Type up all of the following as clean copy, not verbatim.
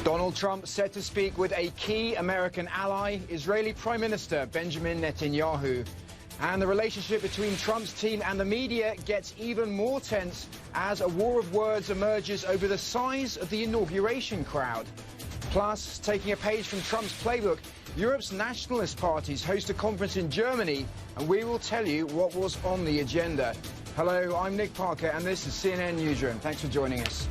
Donald Trump set to speak with a key American ally, Israeli Prime Minister Benjamin Netanyahu. And the relationship between Trump's team and the media gets even more tense as a war of words emerges over the size of the inauguration crowd. Plus, taking a page from Trump's playbook, Europe's nationalist parties host a conference in Germany, and we will tell you what was on the agenda. Hello, I'm Nick Parker, and this is CNN Newsroom. Thanks for joining us.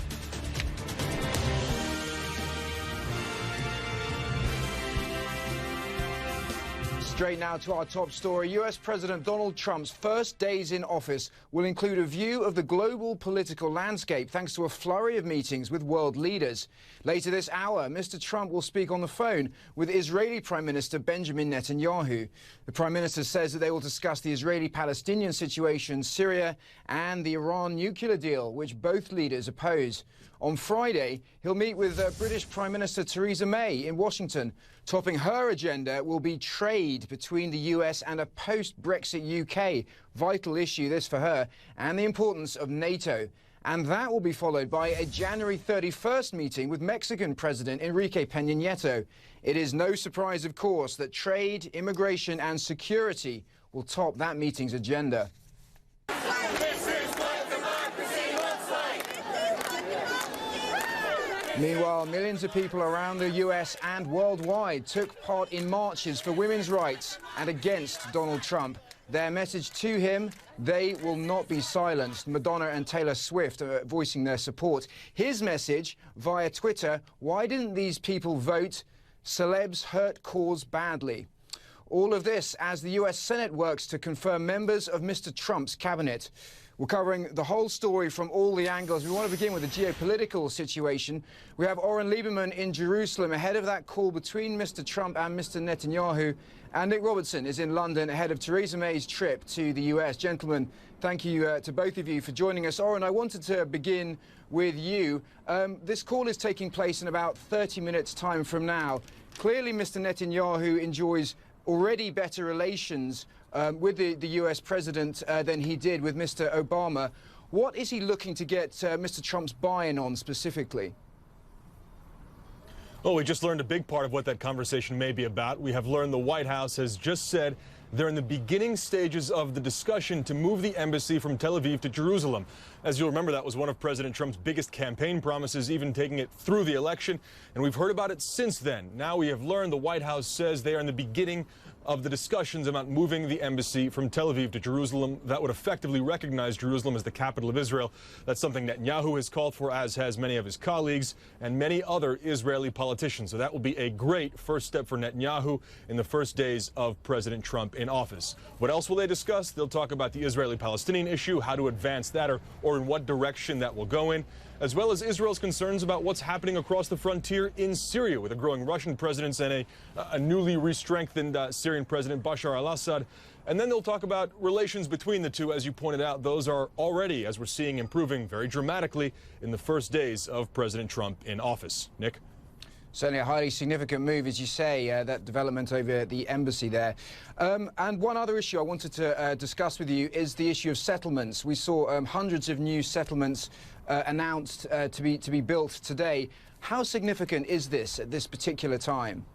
Straight now to our top story. US President Donald Trump's first days in office will include a view of the global political landscape thanks to a flurry of meetings with world leaders. Later this hour, Mr. Trump will speak on the phone with Israeli Prime Minister Benjamin Netanyahu. The Prime Minister says that they will discuss the Israeli-Palestinian situation, Syria, and the Iran nuclear deal, which both leaders oppose. On Friday, he'll meet with British Prime Minister Theresa May in Washington. Topping her agenda will be trade between the US and a post-Brexit UK. Vital issue this for her, and the importance of NATO. And that will be followed by a January 31st meeting with Mexican President Enrique Peña Nieto. It is no surprise, of course, that trade, immigration and security will top that meeting's agenda. Meanwhile, millions of people around the US and worldwide took part in marches for women's rights and against Donald Trump. Their message to him: they will not be silenced. Madonna and Taylor Swift are voicing their support. His message via Twitter: why didn't these people vote? Celebs hurt cause badly. All of this as the US Senate works to confirm members of Mr. Trump's cabinet. We're covering the whole story from all the angles. We want to begin with the geopolitical situation. We have Oren Liebermann in Jerusalem ahead of that call between Mr. Trump and Mr. Netanyahu. And Nick Robertson is in London ahead of Theresa May's trip to the US. Gentlemen, thank you to both of you for joining us. Oren, I wanted to begin with you. This call is taking place in about 30 minutes' time from now. Clearly, Mr. Netanyahu enjoys already better relations with the US president than he did with Mr. Obama. What is he looking to get Mr. Trump's buy-in on specifically? Well, we just learned a big part of what that conversation may be about. We have learned the White House has just said they're in the beginning stages of the discussion to move the embassy from Tel Aviv to Jerusalem. As you'll remember, that was one of President Trump's biggest campaign promises, even taking it through the election. And we've heard about it since then. Now we have learned the White House says they are in the beginning of the discussions about moving the embassy from Tel Aviv to Jerusalem. That would effectively recognize Jerusalem as the capital of Israel. That's something Netanyahu has called for, as has many of his colleagues and many other Israeli politicians. So that will be a great first step for Netanyahu in the first days of President Trump in office. What else will they discuss? They'll talk about the Israeli-Palestinian issue, how to advance that, or in what direction that will go in, as well as Israel's concerns about what's happening across the frontier in Syria with a growing Russian presence and a newly re-strengthened Syrian President Bashar al-Assad. And then they'll talk about relations between the two. As you pointed out, those are already, as we're seeing, improving very dramatically in the first days of President Trump in office. Nick? Certainly a highly significant move, as you say, that development over the embassy there. And one other issue I wanted to discuss with you is the issue of settlements. We saw hundreds of new settlements announced to be built today. How significant is this at this particular time?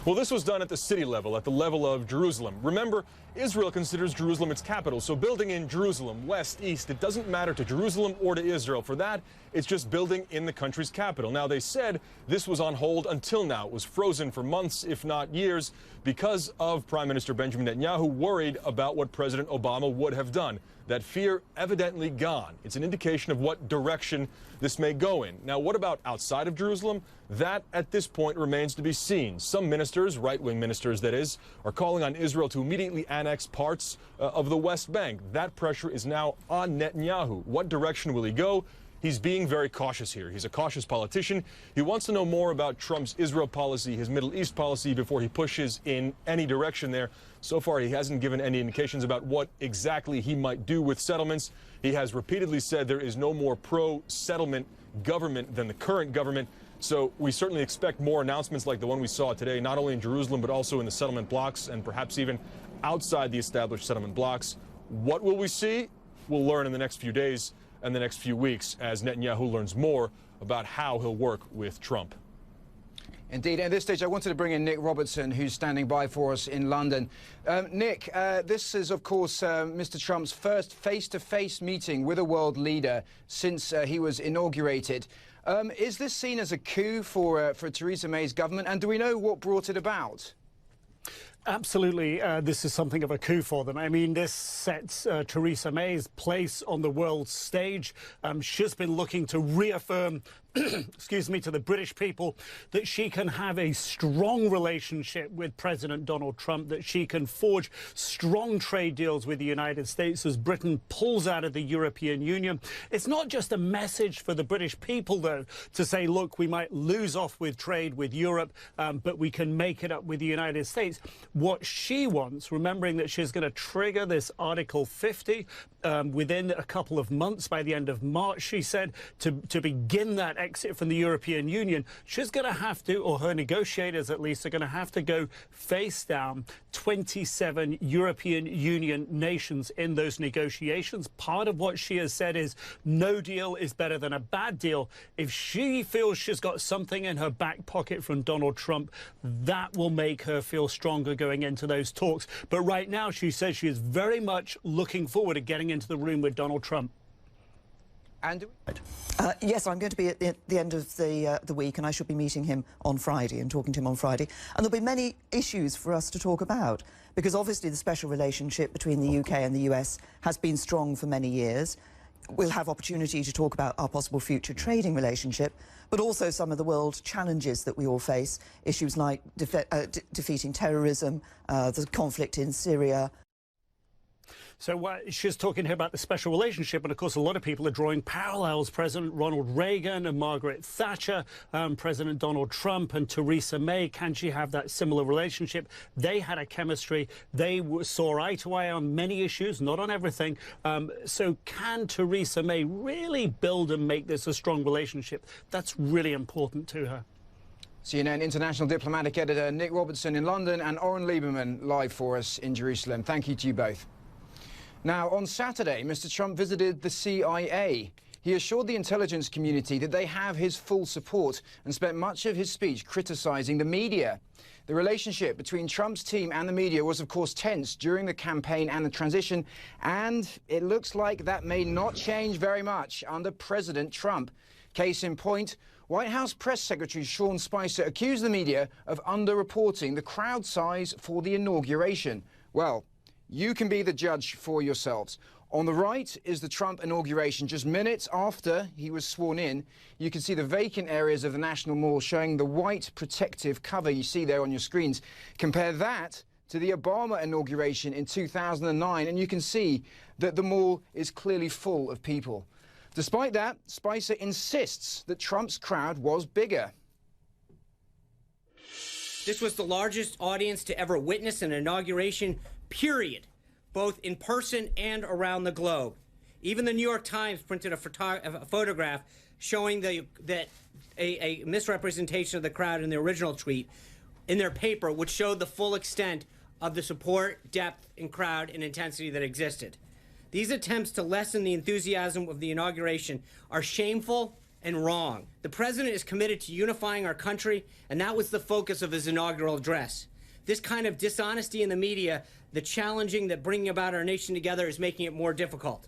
Well, this was done at the city level, at the level of Jerusalem. Remember, Israel considers Jerusalem its capital, so building in Jerusalem, west, east, it doesn't matter to Jerusalem or to Israel. For that, it's just building in the country's capital. Now, they said this was on hold until now. It was frozen for months, if not years, because of Prime Minister Benjamin Netanyahu worried about what President Obama would have done. That fear evidently gone. It's an indication of what direction this may go in. Now, what about outside of Jerusalem? That, at this point, remains to be seen. Some ministers, right-wing ministers that is, are calling on Israel to immediately annex parts of the West Bank. That pressure is now on Netanyahu. What direction will he go? He's being very cautious here. He's a cautious politician. He wants to know more about Trump's Israel policy, his Middle East policy, before he pushes in any direction there. So far, he hasn't given any indications about what exactly he might do with settlements. He has repeatedly said there is no more pro-settlement government than the current government. So we certainly expect more announcements like the one we saw today, not only in Jerusalem, but also in the settlement blocks and perhaps even outside the established settlement blocks. What will we see? We'll learn in the next few days. and the next few weeks as Netanyahu learns more about how he'll work with Trump. Indeed. At this stage, I wanted to bring in Nick Robertson, who's standing by for us in London. Nick, this is, of course, Mr. Trump's first face-to-face meeting with a world leader since he was inaugurated. Is this seen as a coup for Theresa May's government, and do we know what brought it about? Absolutely, this is something of a coup for them. I mean, this sets Theresa May's place on the world stage. She's been looking to reaffirm, excuse me, to the British people that she can have a strong relationship with President Donald Trump, that she can forge strong trade deals with the United States as Britain pulls out of the European Union. It's not just a message for the British people, though, to say, look, we might lose off with trade with Europe, but we can make it up with the United States. What she wants, remembering that she's going to trigger this Article 50 within a couple of months, by the end of March, she said, to begin that exit from the European Union, she's going to have to, or her negotiators at least, are going to have to go face down 27 European Union nations in those negotiations. Part of what she has said is no deal is better than a bad deal. If she feels she's got something in her back pocket from Donald Trump, that will make her feel stronger going into those talks. But right now, she says she is very much looking forward to getting into the room with Donald Trump. And yes, I'm going to be at the end of the week, and I should be meeting him on Friday and talking to him on Friday. And there'll be many issues for us to talk about, because obviously the special relationship between the UK and the US has been strong for many years. We'll have opportunity to talk about our possible future trading relationship, but also some of the world challenges that we all face, issues like defeating terrorism, the conflict in Syria. So she's talking here about the special relationship, and of course a lot of people are drawing parallels. President Ronald Reagan and Margaret Thatcher, President Donald Trump and Theresa May. Can she have that similar relationship? They had a chemistry. They saw eye to eye on many issues, not on everything. So can Theresa May really build and make this a strong relationship? That's really important to her. CNN international diplomatic editor Nick Robertson in London and Oren Lieberman live for us in Jerusalem. Thank you to you both. Now, on Saturday, Mr. Trump visited the CIA. He assured the intelligence community that they have his full support and spent much of his speech criticizing the media. The relationship between Trump's team and the media was, of course, tense during the campaign and the transition, and it looks like that may not change very much under President Trump. Case in point, White House Press Secretary Sean Spicer accused the media of underreporting the crowd size for the inauguration. Well, you can be the judge for yourselves. On the right is the Trump inauguration. Just minutes after he was sworn in, you can see the vacant areas of the National Mall showing the white protective cover you see there on your screens. Compare that to the Obama inauguration in 2009, and you can see that the mall is clearly full of people. Despite that, Spicer insists that Trump's crowd was bigger. This was the largest audience to ever witness an inauguration, period, both in person and around the globe. Even the New York Times printed a photograph showing that a misrepresentation of the crowd in the original tweet in their paper, which showed the full extent of the support, depth, and crowd and intensity that existed. These attempts to lessen the enthusiasm of the inauguration are shameful and wrong. The president is committed to unifying our country, and that was the focus of his inaugural address. This kind of dishonesty in the media, the challenging that bringing about our nation together is making it more difficult.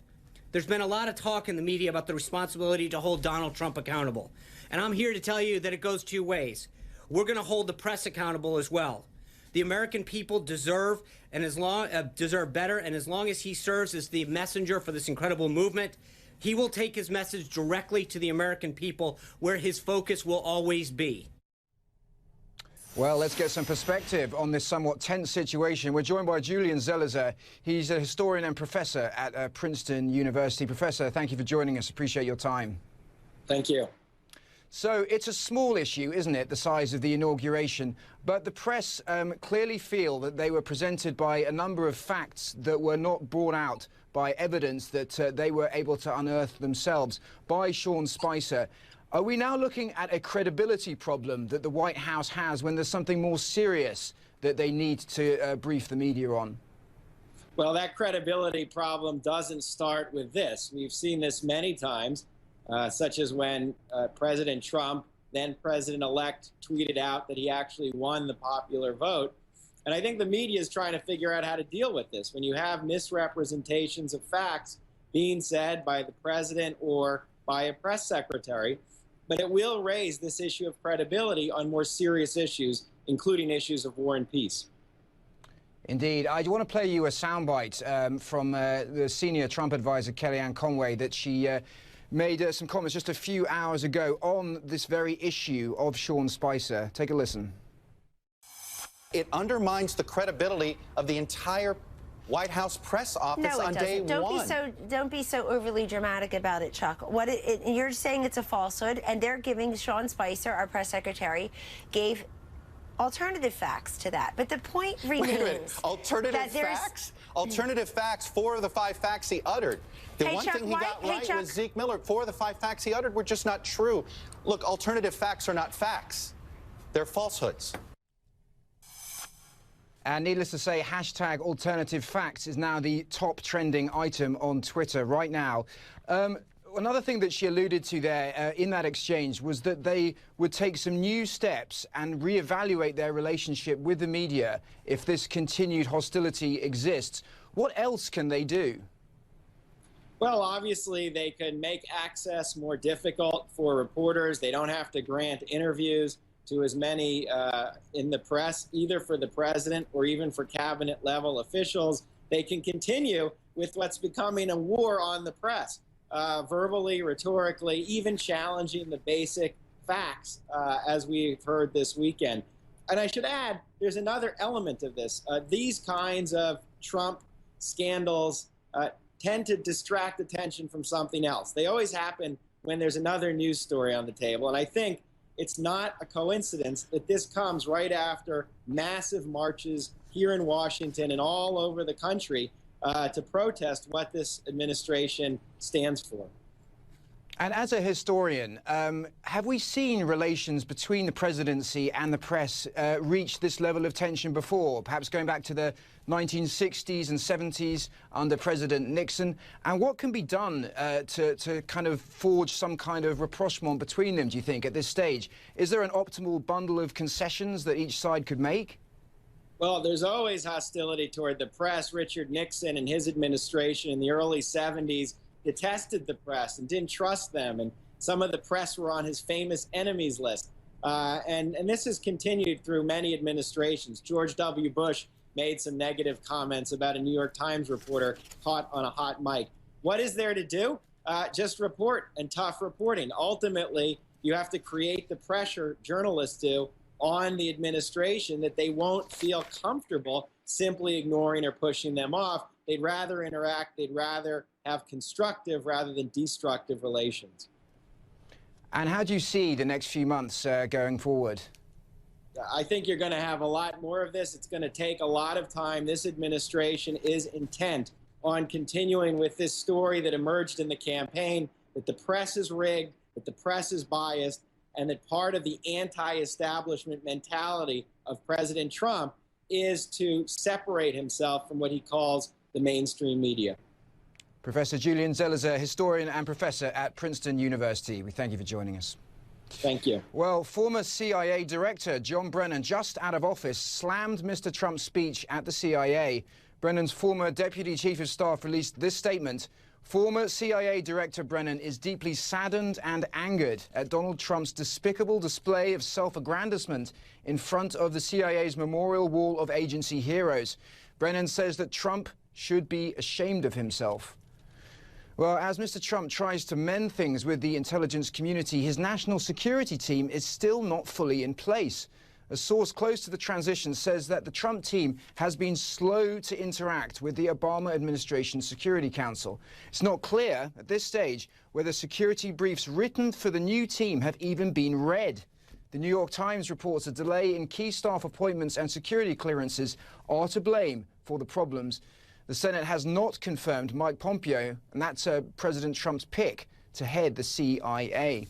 There's been a lot of talk in the media about the responsibility to hold Donald Trump accountable. And I'm here to tell you that it goes two ways. We're going to hold the press accountable as well. The American people deserve better, and as long as he serves as the messenger for this incredible movement, he will take his message directly to the American people, where his focus will always be. Well, let's get some perspective on this somewhat tense situation. We're joined by Julian Zelizer. He's a historian and professor at Princeton University. Professor, thank you for joining us. Appreciate your time. Thank you. So it's a small issue, isn't it, the size of the inauguration? But the press clearly feel that they were presented by a number of facts that were not brought out by evidence that they were able to unearth themselves by Sean Spicer. Are we now looking at a credibility problem that the White House has when there's something more serious that they need to brief the media on? Well, that credibility problem doesn't start with this. We've seen this many times, such as when President Trump, then President-elect, tweeted out that he actually won the popular vote. And I think the media is trying to figure out how to deal with this. When you have misrepresentations of facts being said by the president or by a press secretary, but it will raise this issue of credibility on more serious issues, including issues of war and peace. Indeed. I want to play you a soundbite from the senior Trump advisor, Kellyanne Conway, that she made some comments just a few hours ago on this very issue of Sean Spicer. Take a listen. It undermines the credibility of the entire White House press office on day one. Don't be so overly dramatic about it, Chuck. You're saying it's a falsehood, and they're giving Sean Spicer, our press secretary, gave alternative facts to that. But the point remains. Wait a minute. Alternative facts? Alternative facts, 4 of the 5 facts he uttered. The one thing he got right was Zeke Miller. 4 of the 5 facts he uttered were just not true. Look, alternative facts are not facts. They're falsehoods. And needless to say, hashtag alternative facts is now the top trending item on Twitter right now. Another thing that she alluded to there in that exchange was that they would take some new steps and reevaluate their relationship with the media if this continued hostility exists. What else can they do? Well, obviously, they could make access more difficult for reporters. They don't have to grant interviews to as many in the press, either for the president or even for cabinet level officials. They can continue with what's becoming a war on the press, verbally, rhetorically, even challenging the basic facts, as we've heard this weekend. And I should add, there's another element of this. These kinds of Trump scandals tend to distract attention from something else. They always happen when there's another news story on the table. And I think it's not a coincidence that this comes right after massive marches here in Washington and all over the country to protest what this administration stands for. And as a historian, have we seen relations between the presidency and the press reach this level of tension before, perhaps going back to the 1960s and 70s under President Nixon? And what can be done to kind of forge some kind of rapprochement between them, do you think, at this stage? Is there an optimal bundle of concessions that each side could make? Well, there's always hostility toward the press. Richard Nixon and his administration in the early 70s detested the press and didn't trust them. And some of the press were on his famous enemies list. And this has continued through many administrations. George W. Bush made some negative comments about a New York Times reporter caught on a hot mic. What is there to do? Just report and tough reporting. Ultimately, you have to create the pressure, journalists do, on the administration that they won't feel comfortable simply ignoring or pushing them off. They'd rather interact. They'd rather have constructive rather than destructive relations. And how do you see the next few months going forward? I think you're going to have a lot more of this. It's going to take a lot of time. This administration is intent on continuing with this story that emerged in the campaign, that the press is rigged, that the press is biased, and that part of the anti-establishment mentality of President Trump is to separate himself from what he calls the mainstream media. Professor Julian Zelizer, historian and professor at Princeton University. We thank you for joining us. Thank you. Well, former CIA Director John Brennan, just out of office, slammed Mr. Trump's speech at the CIA. Brennan's former Deputy Chief of Staff released this statement. Former CIA Director Brennan is deeply saddened and angered at Donald Trump's despicable display of self-aggrandizement in front of the CIA's Memorial Wall of Agency Heroes. Brennan says that Trump should be ashamed of himself. Well, as Mr. Trump tries to mend things with the intelligence community, his national security team is still not fully in place. A source close to the transition says that the Trump team has been slow to interact with the Obama administration Security Council. It's not clear at this stage whether security briefs written for the new team have even been read. The New York Times reports a delay in key staff appointments and security clearances are to blame for the problems. The Senate has not confirmed Mike Pompeo, and that's President Trump's pick to head the CIA.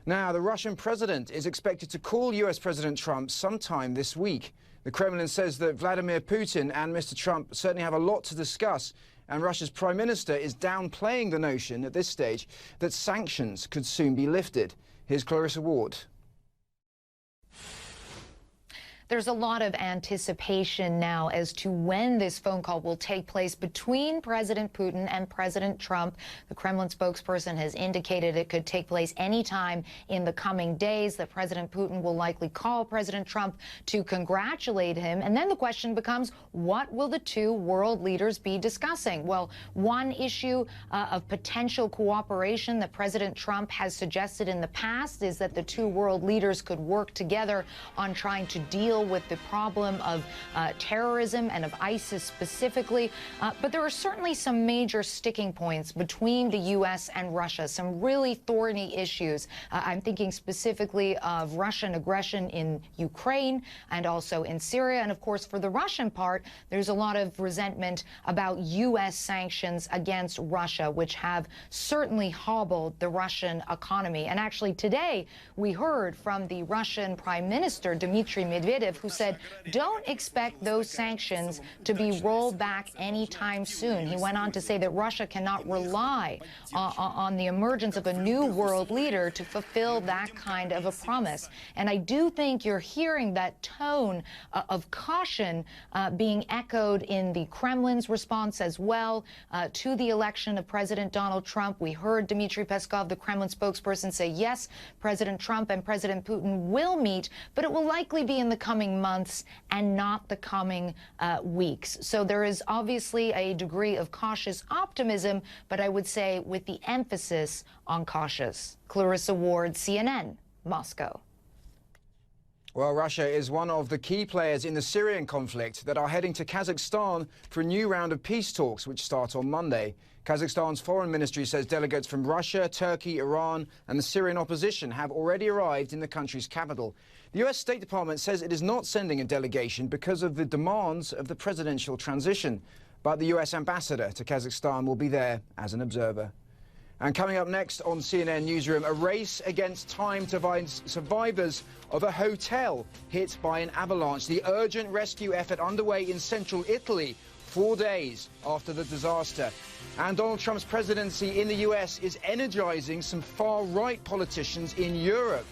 Now, the Russian president is expected to call U.S. President Trump sometime this week. The Kremlin says that Vladimir Putin and Mr. Trump certainly have a lot to discuss, and Russia's Prime Minister is downplaying the notion at this stage that sanctions could soon be lifted. Here's Clarissa Ward. There's a lot of anticipation now as to when this phone call will take place between President Putin and President Trump. The Kremlin spokesperson has indicated it could take place anytime in the coming days, that President Putin will likely call President Trump to congratulate him. And then the question becomes, what will the two world leaders be discussing? Well, one issue of potential cooperation that President Trump has suggested in the past is that the two world leaders could work together on trying to deal with the problem of terrorism and of ISIS specifically. But there are certainly some major sticking points between the U.S. and Russia, some really thorny issues. I'm thinking specifically of Russian aggression in Ukraine and also in Syria. And of course, for the Russian part, there's a lot of resentment about U.S. sanctions against Russia, which have certainly hobbled the Russian economy. And actually today, we heard from the Russian Prime Minister, Dmitry Medvedev, who said, don't expect those sanctions to be rolled back anytime soon. He went on to say that Russia cannot rely on the emergence of a new world leader to fulfill that kind of a promise. And I do think you're hearing that tone of caution being echoed in the Kremlin's response as well to the election of President Donald Trump. We heard Dmitry Peskov, the Kremlin spokesperson, say, yes, President Trump and President Putin will meet, but it will likely be in the coming months and not the coming weeks. So there is obviously a degree of cautious optimism, but I would say with the emphasis on cautious. Clarissa Ward, CNN, Moscow. Well, Russia is one of the key players in the Syrian conflict that are heading to Kazakhstan for a new round of peace talks, which start on Monday. Kazakhstan's foreign ministry says delegates from Russia, Turkey, Iran and the Syrian opposition have already arrived in the country's capital. The U.S. State Department says it is not sending a delegation because of the demands of the presidential transition. But the U.S. ambassador to Kazakhstan will be there as an observer. And coming up next on CNN Newsroom, a race against time to find survivors of a hotel hit by an avalanche. The urgent rescue effort underway in central Italy 4 days after the disaster. And Donald Trump's presidency in the U.S. is energizing some far-right politicians in Europe.